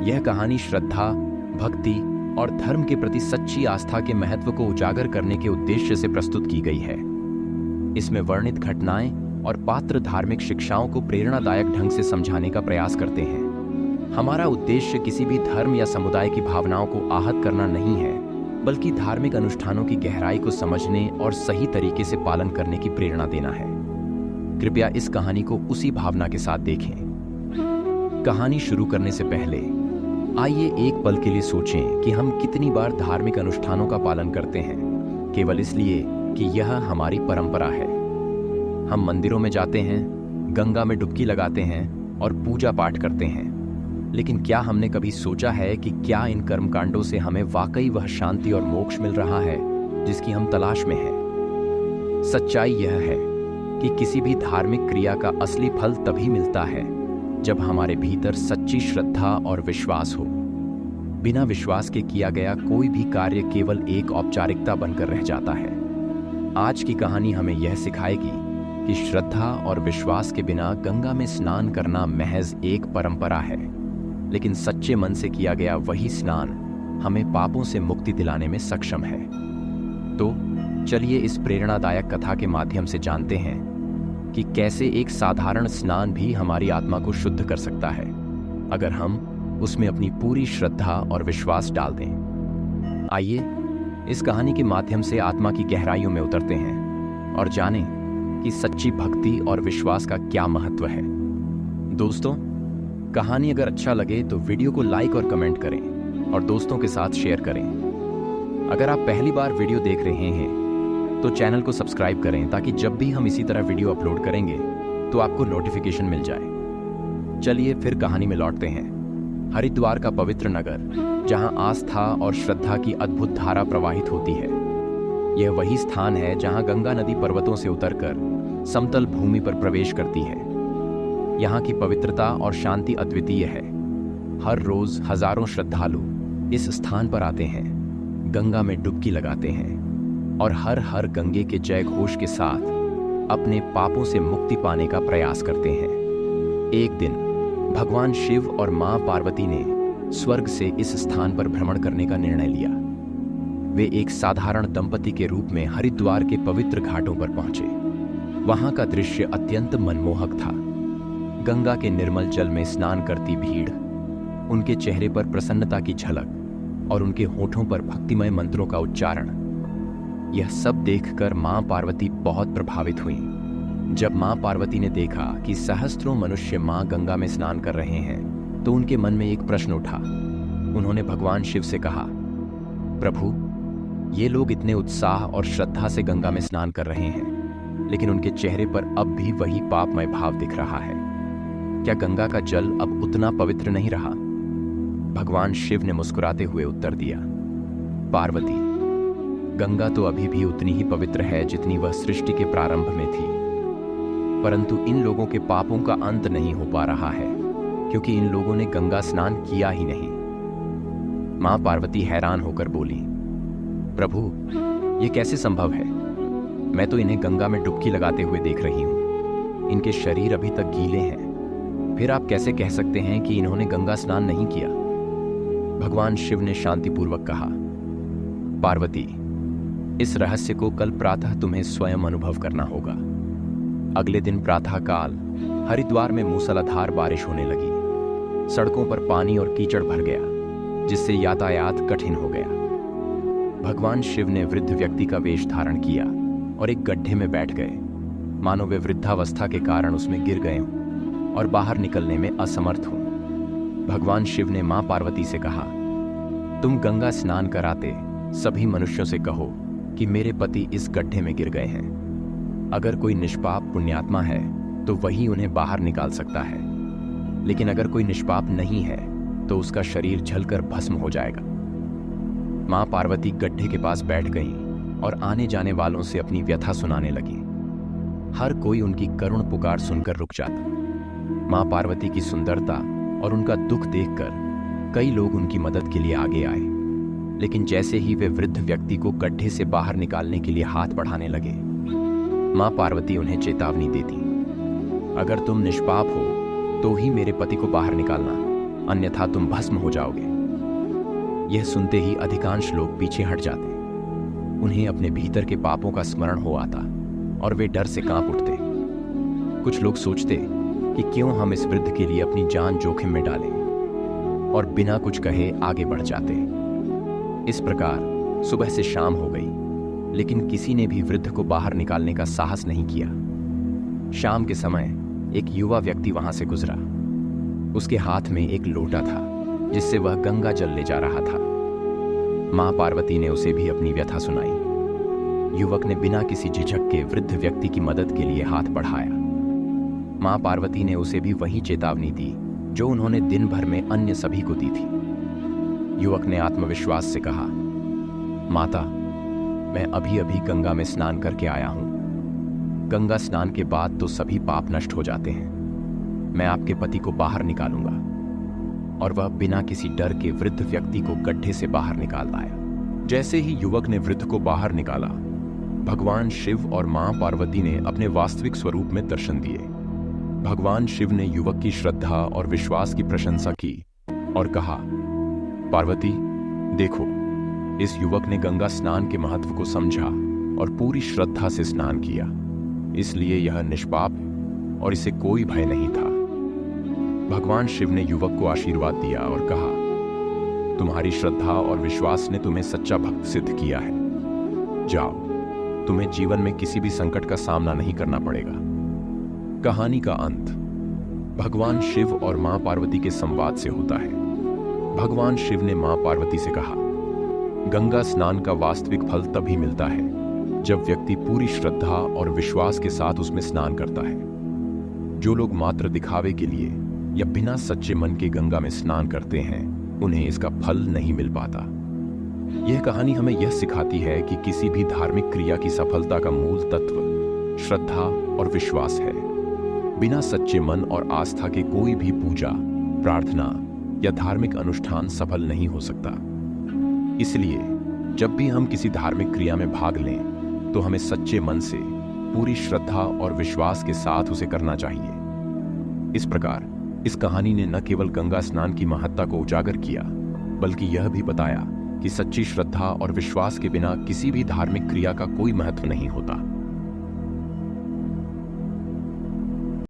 यह कहानी श्रद्धा, भक्ति और धर्म के प्रति सच्ची आस्था के महत्व को उजागर करने के उद्देश्य से प्रस्तुत की गई है। इसमें वर्णित घटनाएं और पात्र धार्मिक शिक्षाओं को प्रेरणादायक ढंग से समझाने का प्रयास करते हैं। हमारा उद्देश्य किसी भी धर्म या समुदाय की भावनाओं को आहत करना नहीं है, बल्कि धार्मिक अनुष्ठानों की गहराई को समझने और सही तरीके से पालन करने की प्रेरणा देना है। कृपया इस कहानी को उसी भावना के साथ देखें। कहानी शुरू करने से पहले आइए एक पल के लिए सोचें कि हम कितनी बार धार्मिक अनुष्ठानों का पालन करते हैं केवल इसलिए कि यह हमारी परंपरा है। हम मंदिरों में जाते हैं, गंगा में डुबकी लगाते हैं और पूजा पाठ करते हैं, लेकिन क्या हमने कभी सोचा है कि क्या इन कर्मकांडों से हमें वाकई वह शांति और मोक्ष मिल रहा है जिसकी हम तलाश में हैं? सच्चाई यह है कि किसी भी धार्मिक क्रिया का असली फल तभी मिलता है जब हमारे भीतर सच्ची श्रद्धा और विश्वास हो। बिना विश्वास के किया गया कोई भी कार्य केवल एक औपचारिकता बनकर रह जाता है। आज की कहानी हमें यह सिखाएगी कि श्रद्धा और विश्वास के बिना गंगा में स्नान करना महज एक परंपरा है, लेकिन सच्चे मन से किया गया वही स्नान हमें पापों से मुक्ति दिलाने में सक्षम है। तो चलिए इस प्रेरणादायक कथा के माध्यम से जानते हैं कि कैसे एक साधारण स्नान भी हमारी आत्मा को शुद्ध कर सकता है, अगर हम उसमें अपनी पूरी श्रद्धा और विश्वास डाल दें। आइए इस कहानी के माध्यम से आत्मा की गहराइयों में उतरते हैं और जानें कि सच्ची भक्ति और विश्वास का क्या महत्व है। दोस्तों, कहानी अगर अच्छा लगे तो वीडियो को लाइक और कमेंट करें और दोस्तों के साथ शेयर करें। अगर आप पहली बार वीडियो देख रहे हैं तो चैनल को सब्सक्राइब करें ताकि जब भी हम इसी तरह वीडियो अपलोड करेंगे तो आपको नोटिफिकेशन मिल जाए। चलिए फिर कहानी में लौटते हैं। हरिद्वार का पवित्र नगर, जहां आस्था और श्रद्धा की अद्भुत धारा प्रवाहित होती है। यह वही स्थान है जहां गंगा नदी पर्वतों से उतरकर समतल भूमि पर प्रवेश करती है। यहाँ की पवित्रता और शांति अद्वितीय है। हर रोज हजारों श्रद्धालु इस स्थान पर आते हैं, गंगा में डुबकी लगाते हैं और हर हर गंगे के जय घोष के साथ अपने पापों से मुक्ति पाने का प्रयास करते हैं। एक दिन भगवान शिव और मां पार्वती ने स्वर्ग से इस स्थान पर भ्रमण करने का निर्णय लिया। वे एक साधारण दंपति के रूप में हरिद्वार के पवित्र घाटों पर पहुंचे। वहां का दृश्य अत्यंत मनमोहक था। गंगा के निर्मल जल में स्नान करती भीड़, उनके चेहरे पर प्रसन्नता की झलक और उनके होठों पर भक्तिमय मंत्रों का उच्चारण, यह सब देखकर मां पार्वती बहुत प्रभावित हुईं। जब मां पार्वती ने देखा कि सहस्त्रों मनुष्य मां गंगा में स्नान कर रहे हैं तो उनके मन में एक प्रश्न उठा। उन्होंने भगवान शिव से कहा, प्रभु, ये लोग इतने उत्साह और श्रद्धा से गंगा में स्नान कर रहे हैं, लेकिन उनके चेहरे पर अब भी वही पापमय भाव दिख रहा है। क्या गंगा का जल अब उतना पवित्र नहीं रहा? भगवान शिव ने मुस्कुराते हुए उत्तर दिया, पार्वती, गंगा तो अभी भी उतनी ही पवित्र है जितनी वह सृष्टि के प्रारंभ में थी, परंतु इन लोगों के पापों का अंत नहीं हो पा रहा है क्योंकि इन लोगों ने गंगा स्नान किया ही नहीं। मां पार्वती हैरान होकर बोली, प्रभु, ये कैसे संभव है? मैं तो इन्हें गंगा में डुबकी लगाते हुए देख रही हूं। इनके शरीर अभी तक गीले हैं, फिर आप कैसे कह सकते हैं कि इन्होंने गंगा स्नान नहीं किया? भगवान शिव ने शांतिपूर्वक कहा, पार्वती, इस रहस्य को कल प्रातः तुम्हें स्वयं अनुभव करना होगा। अगले दिन प्रातःकाल हरिद्वार में मूसलाधार बारिश होने लगी। सड़कों पर पानी और कीचड़ भर गया, जिससे यातायात कठिन हो गया। भगवान शिव ने वृद्ध व्यक्ति का वेश धारण किया और एक गड्ढे में बैठ गए, मानो वे वृद्धावस्था के कारण उसमें गिर गए हों और बाहर निकलने में असमर्थ हों। भगवान शिव ने मां पार्वती से कहा, तुम गंगा स्नान कराते सभी मनुष्यों से कहो कि मेरे पति इस गड्ढे में गिर गए हैं। अगर कोई निष्पाप पुण्यात्मा है तो वही उन्हें बाहर निकाल सकता है, लेकिन अगर कोई निष्पाप नहीं है तो उसका शरीर जलकर भस्म हो जाएगा। मां पार्वती गड्ढे के पास बैठ गईं और आने जाने वालों से अपनी व्यथा सुनाने लगी। हर कोई उनकी करुण पुकार सुनकर रुक जाता। मां पार्वती की सुंदरता और उनका दुख देखकर कई लोग उनकी मदद के लिए आगे आए, लेकिन जैसे ही वे वृद्ध व्यक्ति को गड्ढे से बाहर निकालने के लिए हाथ बढ़ाने लगे, मां पार्वती उन्हें चेतावनी देती, अगर तुम निष्पाप हो तो ही मेरे पति को बाहर निकालना, अन्यथा तुम भस्म हो जाओगे। यह सुनते ही अधिकांश लोग पीछे हट जाते। उन्हें अपने भीतर के पापों का स्मरण हो आता और वे डर से कांप उठते। कुछ लोग सोचते कि क्यों हम इस वृद्ध के लिए अपनी जान जोखिम में डालें, और बिना कुछ कहे आगे बढ़ जाते। इस प्रकार सुबह से शाम हो गई, लेकिन किसी ने भी वृद्ध को बाहर निकालने का साहस नहीं किया। शाम के समय एक युवा व्यक्ति वहां से गुजरा। उसके हाथ में एक लोटा था जिससे वह गंगा जल ले जा रहा था। मां पार्वती ने उसे भी अपनी व्यथा सुनाई। युवक ने बिना किसी झिझक के वृद्ध व्यक्ति की मदद के लिए हाथ बढ़ाया। मां पार्वती ने उसे भी वही चेतावनी दी जो उन्होंने दिन भर में अन्य सभी को दी थी। युवक ने आत्मविश्वास से कहा, माता, मैं अभी अभी गंगा में स्नान करके आया हूं। गंगा स्नान के बाद तो सभी पाप नष्ट हो जाते हैं। मैं आपके पति को बाहर निकालूंगा। और वह बिना किसी डर के वृद्ध व्यक्ति को गड्ढे से बाहर निकाल लाया। जैसे ही युवक ने वृद्ध को बाहर निकाला, भगवान शिव और मां पार्वती ने अपने वास्तविक स्वरूप में दर्शन दिए। भगवान शिव ने युवक की श्रद्धा और विश्वास की प्रशंसा की और कहा, पार्वती, देखो, इस युवक ने गंगा स्नान के महत्व को समझा और पूरी श्रद्धा से स्नान किया, इसलिए यह निष्पाप है और इसे कोई भय नहीं था। भगवान शिव ने युवक को आशीर्वाद दिया और कहा, तुम्हारी श्रद्धा और विश्वास ने तुम्हें सच्चा भक्त सिद्ध किया है। जाओ, तुम्हें जीवन में किसी भी संकट का सामना नहीं करना पड़ेगा। कहानी का अंत भगवान शिव और मां पार्वती के संवाद से होता है। भगवान शिव ने मां पार्वती से कहा, गंगा स्नान का वास्तविक फल तभी मिलता है जब व्यक्ति पूरी श्रद्धा और विश्वास के साथ उसमें स्नान करता है। जो लोग मात्र दिखावे के लिए या बिना सच्चे मन के गंगा में स्नान करते हैं, उन्हें इसका फल नहीं मिल पाता। यह कहानी हमें यह सिखाती है कि किसी भी धार्मिक क्रिया की सफलता का मूल तत्व श्रद्धा और विश्वास है। बिना सच्चे मन और आस्था के कोई भी पूजा, प्रार्थना या धार्मिक अनुष्ठान सफल नहीं हो सकता। इसलिए जब भी हम किसी धार्मिक क्रिया में भाग लें, तो हमें सच्चे मन से पूरी श्रद्धा और विश्वास के साथ उसे करना चाहिए। इस प्रकार इस कहानी ने न केवल गंगा स्नान की महत्ता को उजागर किया, बल्कि यह भी बताया कि सच्ची श्रद्धा और विश्वास के बिना किसी भी धार्मिक क्रिया का कोई महत्व नहीं होता।